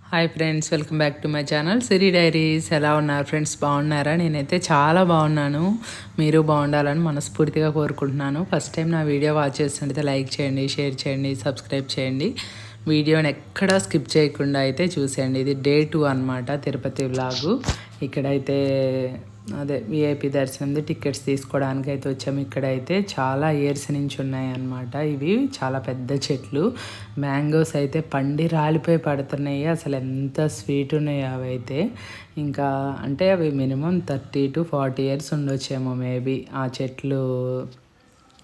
Hi friends, welcome back to my channel Siri diaries. ఎలా ఉన్నారు friends? బాగున్నారా? నేనైతే చాలా బాగున్నాను. మీరు బాగుండాలని మనస్ఫూర్తిగా కోరుకుంటున్నాను. ఫస్ట్ టైం నా వీడియో వాచ్ చేస్తుంటే లైక్ చేయండి, షేర్ చేయండి, సబ్స్క్రైబ్ చేయండి. వీడియోని ఎక్కడా స్కిప్ చేయకుండా అయితే చూసేయండి. ఇది డే 2 అనమాట, తిరుపతి వ్లాగు. ఇక్కడైతే అదే విఐపి దర్శనంది టికెట్స్ తీసుకోవడానికి అయితే వచ్చాము. ఇక్కడైతే చాలా ఇయర్స్ నుంచి ఉన్నాయి అన్నమాట. ఇవి చాలా పెద్ద చెట్లు, మ్యాంగోస్ అయితే పండి రాలిపోయి పడుతున్నాయి. అసలు ఎంత స్వీట్ ఉన్నాయి అవి అయితే. ఇంకా అంటే అవి మినిమం 30 to 40 ఇయర్స్ ఉండొచ్చేమో మేబీ ఆ చెట్లు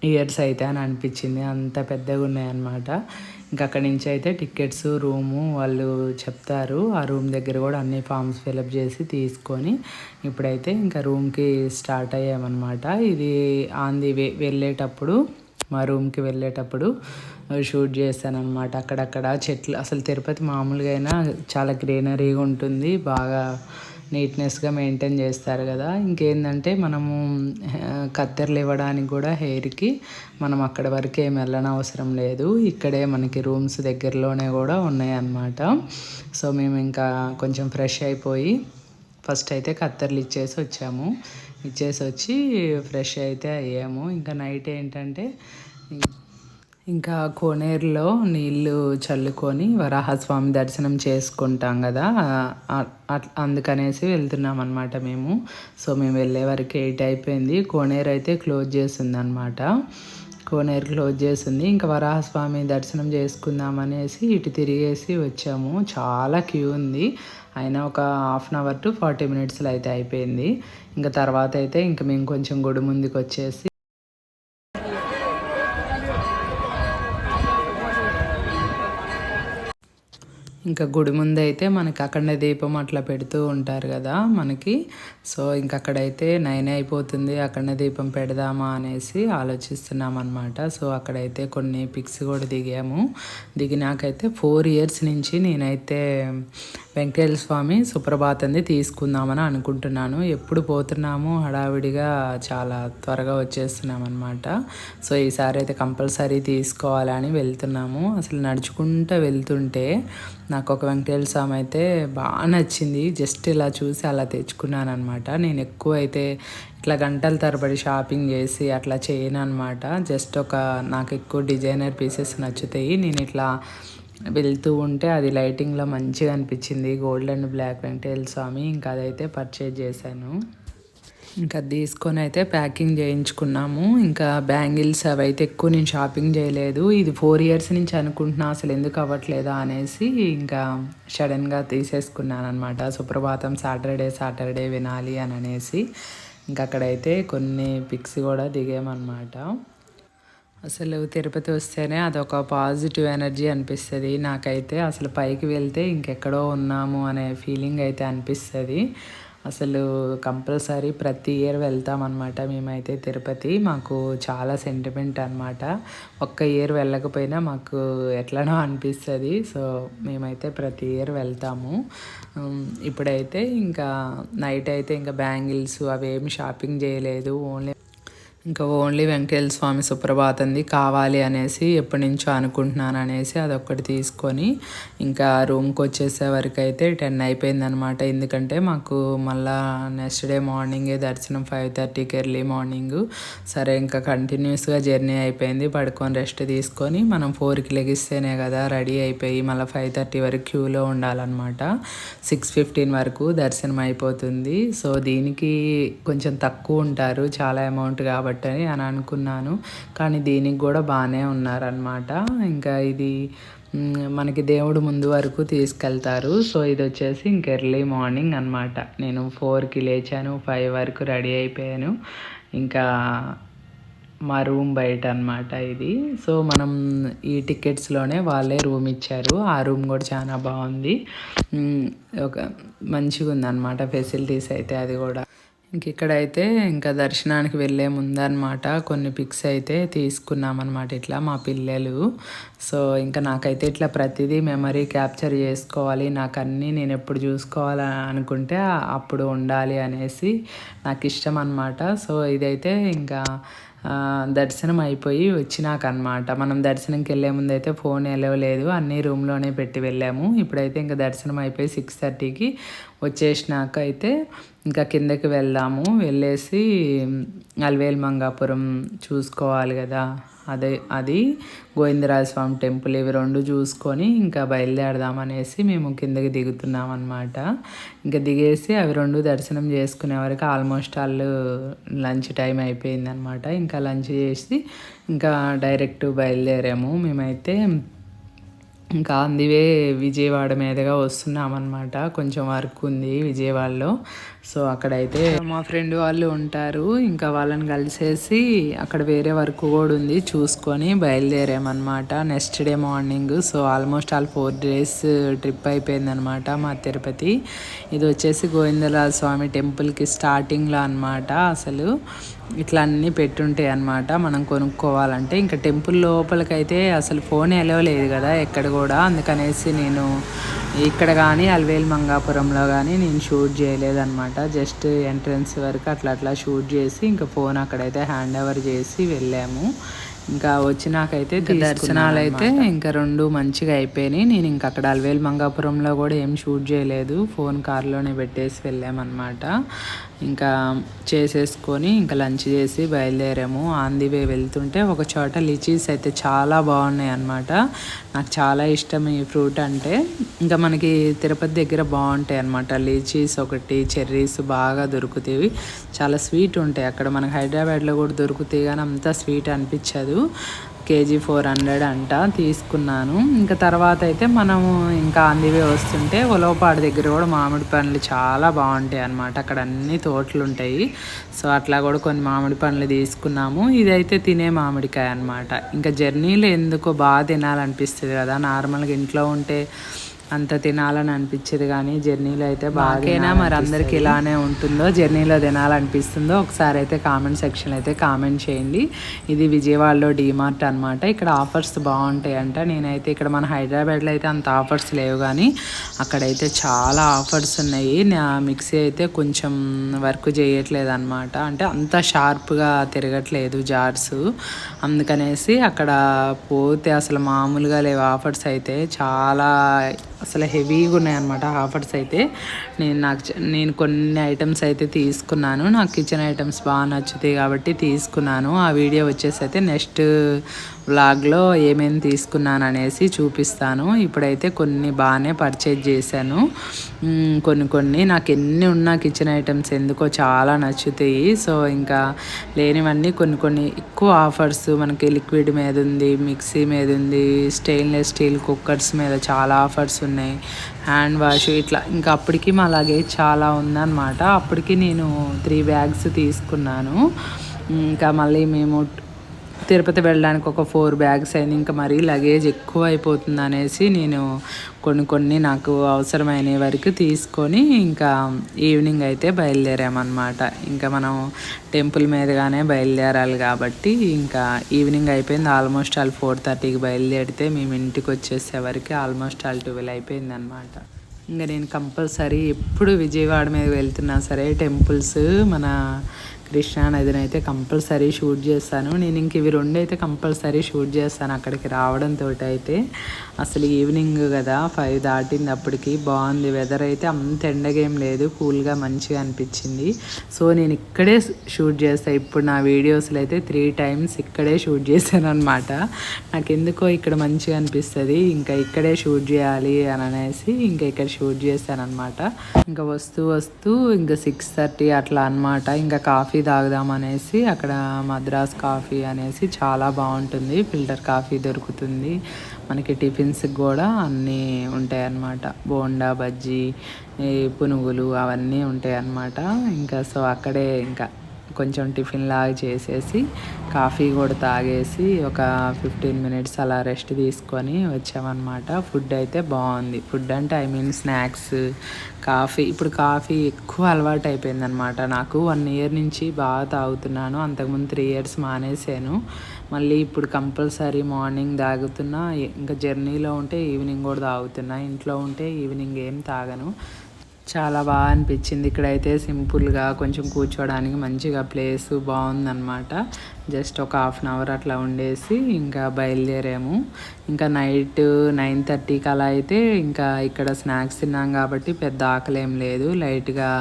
ఇయర్స్ అయితే అని అనిపించింది. అంత పెద్దగా ఉన్నాయన్నమాట. ఇంకా అక్కడి నుంచి అయితే టికెట్స్, రూము వాళ్ళు చెప్తారు. ఆ రూమ్ దగ్గర కూడా అన్ని ఫామ్స్ ఫిలప్ చేసి తీసుకొని ఇప్పుడైతే ఇంకా రూమ్కి స్టార్ట్ అయ్యామన్నమాట. ఇది ఆన్ ది వే వెళ్ళేటప్పుడు, మా రూమ్కి వెళ్ళేటప్పుడు షూట్ చేశాను అనమాట. అక్కడక్కడ చెట్లు, అసలు తిరుపతి మామూలుగా అయినా చాలా గ్రీనరీగా ఉంటుంది, బాగా నీట్నెస్గా మెయింటైన్ చేస్తారు కదా. ఇంకేంటంటే మనము కత్తెరలు ఇవ్వడానికి కూడా హెయిర్కి మనం అక్కడ వరకు ఏమి వెళ్ళనవసరం లేదు. ఇక్కడే మనకి రూమ్స్ దగ్గరలోనే కూడా ఉన్నాయన్నమాట. సో మేము ఇంకా కొంచెం ఫ్రెష్ అయిపోయి ఫస్ట్ అయితే కత్తెరలు ఇచ్చేసి వచ్చాము. ఇచ్చేసి వచ్చి ఫ్రెష్ అయితే అయ్యాము. ఇంకా నైట్ ఏంటంటే ఇంకా కోనేరులో నీళ్ళు చల్లుకొని వరాహస్వామి దర్శనం చేసుకుంటాం కదా, అందుకనేసి వెళ్తున్నాం అనమాట మేము. సో మేము వెళ్ళే వరకు 8 అయిపోయింది. కోనేరు అయితే క్లోజ్ చేసింది అనమాట. కోనేరు క్లోజ్ చేసింది. ఇంకా వరాహస్వామి దర్శనం చేసుకుందాం అనేసి ఇటు తిరిగేసి వచ్చాము. చాలా క్యూ ఉంది. అయినా ఒక 1/2 hour to 40 minutesలో అయితే అయిపోయింది. ఇంకా తర్వాత అయితే ఇంకా మేము కొంచెం గుడి ముందుకు వచ్చేసి ఇంకా గుడి ముందు అయితే మనకి అఖండ దీపం అట్లా పెడుతూ ఉంటారు కదా మనకి. సో ఇంక అక్కడైతే 9 అయిపోతుంది, అఖండ దీపం పెడదామా అనేసి ఆలోచిస్తున్నాం అనమాట. సో అక్కడైతే కొన్ని పిక్స్ కూడా దిగాము. దిగినాకైతే 4 years నుంచి నేనైతే వెంకటేశ్వర స్వామి సుప్రభాతంది తీసుకుందామని అనుకుంటున్నాను. ఎప్పుడు పోతున్నాము హడావిడిగా, చాలా త్వరగా వచ్చేస్తున్నాం అనమాట. సో ఈసారి అయితే కంపల్సరీ తీసుకోవాలని వెళ్తున్నాము. అసలు నడుచుకుంటూ వెళ్తుంటే నాకు ఒక వెంకటేశ్వర స్వామి అయితే బాగా నచ్చింది. జస్ట్ ఇలా చూసి అలా తెచ్చుకున్నాను అనమాట. నేను ఎక్కువ అయితే ఇట్లా గంటల తరబడి షాపింగ్ చేసి అట్లా చేయను అనమాట. జస్ట్ నాకు ఎక్కువ డిజైనర్ పీసెస్ నచ్చుతాయి. నేను ఇట్లా వెళ్తూ ఉంటే అది లైటింగ్లో మంచిగా అనిపించింది, గోల్డ్ అండ్ బ్లాక్ వెంకటేశ్వర స్వామి. ఇంకా అదైతే పర్చేజ్ చేశాను. ఇంకా తీసుకొని అయితే ప్యాకింగ్ చేయించుకున్నాము. ఇంకా బ్యాంగిల్స్ అవి అయితే ఎక్కువ నేను షాపింగ్ చేయలేదు. ఇది 4 years నుంచి అనుకుంటున్నా, అసలు ఎందుకు అవ్వట్లేదా అనేసి ఇంకా సడన్గా తీసేసుకున్నాను అనమాట. సుప్రభాతం సాటర్డే వినాలి అని అనేసి ఇంకా అక్కడైతే కొన్ని పిక్స్ కూడా దిగామన్నమాట. అసలు తిరుపతి వస్తేనే అదొక పాజిటివ్ ఎనర్జీ అనిపిస్తుంది నాకైతే. అసలు పైకి వెళ్తే ఇంకెక్కడో ఉన్నాము అనే ఫీలింగ్ అయితే అనిపిస్తుంది. అసలు కంపల్సరీ ప్రతి ఇయర్ వెళ్తామన్నమాట మేమైతే తిరుపతి. మాకు చాలా సెంటిమెంట్ అనమాట. ఒక్క ఇయర్ వెళ్ళకపోయినా మాకు ఎట్లనో అనిపిస్తుంది. సో మేమైతే ప్రతి ఇయర్ వెళ్తాము. ఇప్పుడైతే ఇంకా నైట్ అయితే ఇంకా బ్యాంగిల్స్ అవేమి షాపింగ్ చేయలేదు. ఓన్లీ వెంకటేశ్వర స్వామి సుప్రభాతంది కావాలి అనేసి ఎప్పటి నుంచో అనుకుంటున్నాను అనేసి అదొక్కటి తీసుకొని ఇంకా రూమ్కి వచ్చేసే వరకు అయితే 10 అయిపోయిందనమాట. ఎందుకంటే మాకు మళ్ళా నెక్స్ట్ డే మార్నింగే దర్శనం 5:30కి ఎర్లీ మార్నింగ్. సరే ఇంకా కంటిన్యూస్గా జర్నీ అయిపోయింది. పడుకొని రెస్ట్ తీసుకొని మనం 4కి లెగిస్తేనే కదా రెడీ అయిపోయి మళ్ళీ 5:30 వరకు క్యూలో ఉండాలన్నమాట. 6:15 వరకు దర్శనం అయిపోతుంది. సో దీనికి కొంచెం తక్కువ ఉంటారు, చాలా అమౌంట్ కాబట్టి అని అనుకున్నాను. కానీ దీనికి కూడా బాగానే ఉన్నారనమాట. ఇంకా ఇది మనకి దేవుడు ముందు వరకు తీసుకెళ్తారు. సో ఇది వచ్చేసి ఇంక ఎర్లీ మార్నింగ్ అనమాట. నేను 4కి లేచాను, 5 వరకు రెడీ అయిపోయాను. ఇంకా మా రూమ్ బయట అనమాట ఇది. సో మనం ఈ టికెట్స్లోనే వాళ్ళే రూమ్ ఇచ్చారు. ఆ రూమ్ కూడా చాలా బాగుంది, ఒక మంచిగా ఉందన్నమాట ఫెసిలిటీస్ అయితే. అది కూడా ఇక్కడైతే ఇంకా దర్శనానికి వెళ్ళే ముందనమాట కొన్ని పిక్స్ అయితే తీసుకున్నామన్నమాట ఇట్లా మా పిల్లలు. సో ఇంకా నాకైతే ఇట్లా ప్రతిదీ మెమరీ క్యాప్చర్ చేసుకోవాలి, నాకు అన్నీ నేను ఎప్పుడు చూసుకోవాలి అనుకుంటే అప్పుడు ఉండాలి అనేసి నాకు ఇష్టం అనమాట. సో ఇదైతే ఇంకా దర్శనం అయిపోయి వచ్చినాకనమాట. మనం దర్శనంకి వెళ్ళే ముందు అయితే ఫోన్ ఎలవలేదు, అన్నీ రూమ్లోనే పెట్టి వెళ్ళాము. ఇప్పుడైతే ఇంకా దర్శనం అయిపోయి 6:30కి వచ్చేసినాక అయితే ఇంకా కిందకి వెళ్దాము, వెళ్ళేసి అలివేలు మంగాపురం చూసుకోవాలి కదా, అది గోవిందరాజ స్వామి టెంపుల్, ఇవి 2 చూసుకొని ఇంకా బయలుదేరదామనేసి మేము కిందకి దిగుతున్నాం అనమాట. ఇంకా దిగేసి అవి 2 దర్శనం చేసుకునే వరకు ఆల్మోస్ట్ లంచ్ టైం అయిపోయిందనమాట. ఇంకా లంచ్ చేసి ఇంకా డైరెక్ట్ బయలుదేరాము మేమైతే. ఇంకా అందువే విజయవాడ మీదుగా వస్తున్నామన్నమాట. కొంచెం వర్క్ ఉంది విజయవాడలో. సో అక్కడైతే మా ఫ్రెండ్ వాళ్ళు ఉంటారు, ఇంకా వాళ్ళని కలిసేసి అక్కడ వేరే వర్క్ కూడా ఉంది చూసుకొని బయలుదేరామన్నమాట next day morning. So almost 4 days trip అయిపోయిందనమాట మా తిరుపతి. ఇది వచ్చేసి గోవిందరాజ స్వామి టెంపుల్కి స్టార్టింగ్లో అనమాట. అసలు ఇట్లా అన్నీ పెట్టుంటాయి అనమాట మనం కొనుక్కోవాలంటే. ఇంకా టెంపుల్ లోపలికైతే అసలు ఫోన్ ఎలవలేదు కదా ఎక్కడ కూడా, అందుకనేసి నేను ఇక్కడ కానీ అలివేలు మంగాపురంలో కానీ నేను షూట్ చేయలేదన్నమాట. జస్ట్ ఎంట్రన్స్ వరకు అట్లా షూట్ చేసి ఇంకా ఫోన్ అక్కడైతే హ్యాండ్ ఓవర్ చేసి వెళ్ళాము. ఇంకా వచ్చినాకైతే దర్శనాలు అయితే ఇంకా 2 మంచిగా అయిపోయినాయి. నేను ఇంకా అక్కడ అలివేలు మంగాపురంలో కూడా ఏం షూట్ చేయలేదు, ఫోన్ కార్లోనే పెట్టేసి వెళ్ళామన్నమాట. ఇంకా చేసేసుకొని ఇంకా లంచ్ చేసి బయలుదేరాము. ఆన్ ది వే వెళ్తుంటే ఒక చోట లిచీస్ అయితే చాలా బాగున్నాయి అన్నమాట. నాకు చాలా ఇష్టం ఈ ఫ్రూట్ అంటే. ఇంకా మనకి తిరుపతి దగ్గర బాగుంటాయి అన్నమాట లిచీస్, ఒకటి చెర్రీస్ బాగా దొరుకుతాయి, చాలా స్వీట్ ఉంటాయి. అక్కడ మనకి హైదరాబాద్లో కూడా దొరుకుతాయి కానీ అంత స్వీట్ అనిపించదు. కేజీ 400 అంట, తీసుకున్నాను. ఇంకా తర్వాత అయితే మనము ఇంకా అందివే వస్తుంటే ఉలవపాడు దగ్గర కూడా మామిడి పండ్లు చాలా బాగుంటాయి అన్నమాట. అక్కడ అన్ని తోటలు ఉంటాయి. సో అట్లా కూడా కొన్ని మామిడి పండ్లు తీసుకున్నాము. ఇదైతే తినే మామిడికాయ అన్నమాట. ఇంకా జర్నీలో ఎందుకో బాగా తినాలనిపిస్తుంది కదా, నార్మల్గా ఇంట్లో ఉంటే అంత తినాలని అనిపించేది కానీ జర్నీలో అయితే బాగైనా మరి అందరికి ఇలానే ఉంటుందో, జర్నీలో తినాలనిపిస్తుందో ఒకసారి అయితే కామెంట్ సెక్షన్ అయితే కామెంట్ చేయండి. ఇది విజయవాడలో డీమార్ట్ అనమాట. ఇక్కడ ఆఫర్స్ బాగుంటాయంట. నేనైతే ఇక్కడ మన హైదరాబాద్లో అయితే అంత ఆఫర్స్ లేవు కానీ అక్కడైతే చాలా ఆఫర్స్ ఉన్నాయి. నా మిక్సీ అయితే కొంచెం వర్క్ చేయట్లేదు అనమాట, అంటే అంత షార్ప్గా తిరగట్లేదు జార్స్, అందుకనేసి అక్కడ పోతే అసలు మామూలుగా లేవు ఆఫర్స్ అయితే. చాలా అసలు హెవీగా ఉన్నాయన్నమాట ఆఫర్స్ అయితే. నేను కొన్ని ఐటమ్స్ అయితే తీసుకున్నాను, నాకు కిచెన్ ఐటమ్స్ బాగా నచ్చుతాయి కాబట్టి తీసుకున్నాను. ఆ వీడియో వచ్చేసి అయితే నెక్స్ట్ వ్లాగ్లో ఏమేమి తీసుకున్నాను అనేసి చూపిస్తాను. ఇప్పుడైతే కొన్ని బాగానే పర్చేజ్ చేశాను. కొన్ని నాకు ఎన్ని ఉన్నా కిచెన్ ఐటమ్స్ ఎందుకో చాలా నచ్చుతాయి. సో ఇంకా లేనివన్నీ కొన్ని ఎక్కువ ఆఫర్స్ మనకి లిక్విడ్ మీద ఉంది, మిక్సీ మీద ఉంది, స్టెయిన్లెస్ స్టీల్ కుక్కర్స్ మీద చాలా ఆఫర్స్ ఉన్నాయి, హ్యాండ్ వాష్ ఇట్లా. ఇంకా అప్పటికి మా లగేజ్ చాలా ఉందన్నమాట. అప్పటికి నేను 3 bags తీసుకున్నాను. ఇంకా మళ్ళీ మేము తిరుపతి వెళ్ళడానికి ఒక 4 bags అయింది. ఇంకా మరీ లగేజ్ ఎక్కువ అయిపోతుంది అనేసి నేను కొన్ని నాకు అవసరమైన వరకు తీసుకొని ఇంకా ఈవినింగ్ అయితే బయలుదేరామన్నమాట. ఇంకా మనం టెంపుల్ మీదుగానే బయలుదేరాలి కాబట్టి ఇంకా ఈవినింగ్ అయిపోయింది. ఆల్మోస్ట్ 4:30కి బయలుదేరితే మేము ఇంటికి వచ్చేసేవరకు ఆల్మోస్ట్ 12 అయిపోయింది అనమాట. ఇంకా నేను కంపల్సరీ ఎప్పుడు విజయవాడ మీద వెళ్తున్నా సరే టెంపుల్స్, మన కృష్ణా నదిని అయితే కంపల్సరీ షూట్ చేస్తాను. నేను ఇంక ఇవి 2 అయితే కంపల్సరీ షూట్ చేస్తాను అక్కడికి రావడంతో. అయితే అసలు ఈవినింగ్ కదా 5 దాటింది అప్పటికి. బాగుంది వెదర్ అయితే, అంత ఎండగా ఏం లేదు, కూల్గా మంచిగా అనిపించింది. సో నేను ఇక్కడే షూట్ చేస్తాను. ఇప్పుడు నా వీడియోస్లో అయితే 3 times ఇక్కడే షూట్ చేశాను అనమాట. నాకు ఎందుకో ఇక్కడ మంచిగా అనిపిస్తుంది, ఇంకా ఇక్కడే షూట్ చేయాలి అని అనేసి ఇంకా ఇక్కడ షూట్ చేశాను అనమాట. ఇంకా వస్తూ ఇంకా 6:30 అట్లా అనమాట. ఇంకా కాఫీ తాగుదామనేసి అక్కడ మద్రాస్ కాఫీ అనేసి చాలా బాగుంటుంది, ఫిల్టర్ కాఫీ దొరుకుతుంది మనకి. టిఫిన్స్కి కూడా అన్నీ ఉంటాయి అన్నమాట, బోండా, బజ్జీ, పునుగులు అవన్నీ ఉంటాయి అన్నమాట. ఇంకా సో అక్కడే ఇంకా కొంచెం టిఫిన్ లాగా చేసేసి కాఫీ కూడా తాగేసి ఒక 15 minutes అలా రెస్ట్ తీసుకొని వచ్చామన్నమాట. ఫుడ్ అయితే బాగుంది. ఫుడ్ అంటే స్నాక్స్, కాఫీ. ఇప్పుడు కాఫీ ఎక్కువ అలవాటు అయిపోయిందనమాట నాకు. 1 year నుంచి బాగా తాగుతున్నాను. అంతకుముందు 3 years మానేసాను. మళ్ళీ ఇప్పుడు కంపల్సరీ మార్నింగ్ తాగుతున్నా. ఇంకా జర్నీలో ఉంటే ఈవినింగ్ కూడా తాగుతున్నా. ఇంట్లో ఉంటే ఈవినింగ్ ఏం తాగను. చాలా బాగా అనిపించింది. ఇక్కడైతే సింపుల్గా కొంచెం కూర్చోడానికి మంచిగా ప్లేస్ బాగుందన్నమాట. జస్ట్ ఒక 1/2 అవర్ అట్లా ఉండేసి ఇంకా బయలుదేరాము. ఇంకా నైట్ 9:30కి అలా అయితే ఇంకా ఇక్కడ స్నాక్స్ తిన్నాం కాబట్టి పెద్ద ఆకలేం లేదు. లైట్గా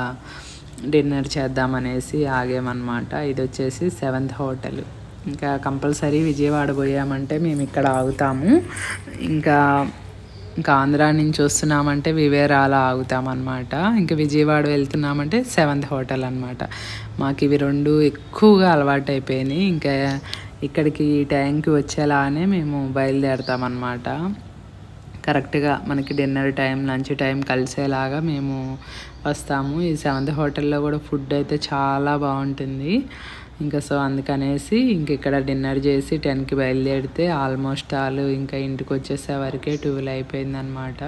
డిన్నర్ చేద్దామనేసి ఆగామన్నమాట. ఇది వచ్చేసి 7th హోటల్. ఇంకా కంపల్సరీ విజయవాడ పోయామంటే మేము ఇక్కడ ఆగుతాము. ఇంకా ఆంధ్రా నుంచి వస్తున్నామంటే వివేరాల ఆగుతామన్నమాట. ఇంకా విజయవాడ వెళ్తున్నామంటే 7th హోటల్ అనమాట. మాకు ఇవి 2 ఎక్కువగా అలవాటు అయిపోయినాయి. ఇంకా ఇక్కడికి ఈ టైంకి వచ్చేలానే మేము బయలుదేరుతామన్నమాట. కరెక్ట్గా మనకి డిన్నర్ టైం, లంచ్ టైం కలిసేలాగా మేము వస్తాము. ఈ 7th హోటల్లో కూడా ఫుడ్ అయితే చాలా బాగుంటుంది. ఇంకా సో అందుకనేసి ఇంక ఇక్కడ డిన్నర్ చేసి 10కి బయలుదేరితే ఆల్మోస్ట్ ఇంకా ఇంటికి వచ్చేసేవరకే 12 అయిపోయిందనమాట.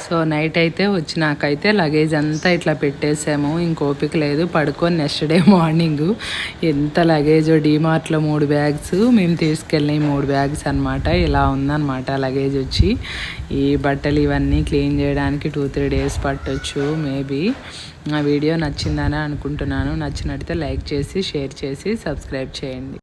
సో నైట్ అయితే వచ్చినాకైతే లగేజ్ అంతా ఇట్లా పెట్టేసాము. ఇంక ఓపిక లేదు, పడుకొని నెక్స్ట్ డే మార్నింగ్ ఎంత లగేజ్. డీమార్ట్లో 3 బ్యాగ్స్ మేము తీసుకెళ్ళినాయి, 3 బ్యాగ్స్ అనమాట. ఇలా ఉందన్నమాట లగేజ్ వచ్చి. ఈ బట్టలు ఇవన్నీ క్లీన్ చేయడానికి 2-3 డేస్ పట్టొచ్చు మేబీ. ఆ వీడియో నచ్చిందని అనుకుంటున్నాను. నచ్చినట్టయితే లైక్ చేసి, షేర్ చేసి, సబ్స్క్రైబ్ చేయండి.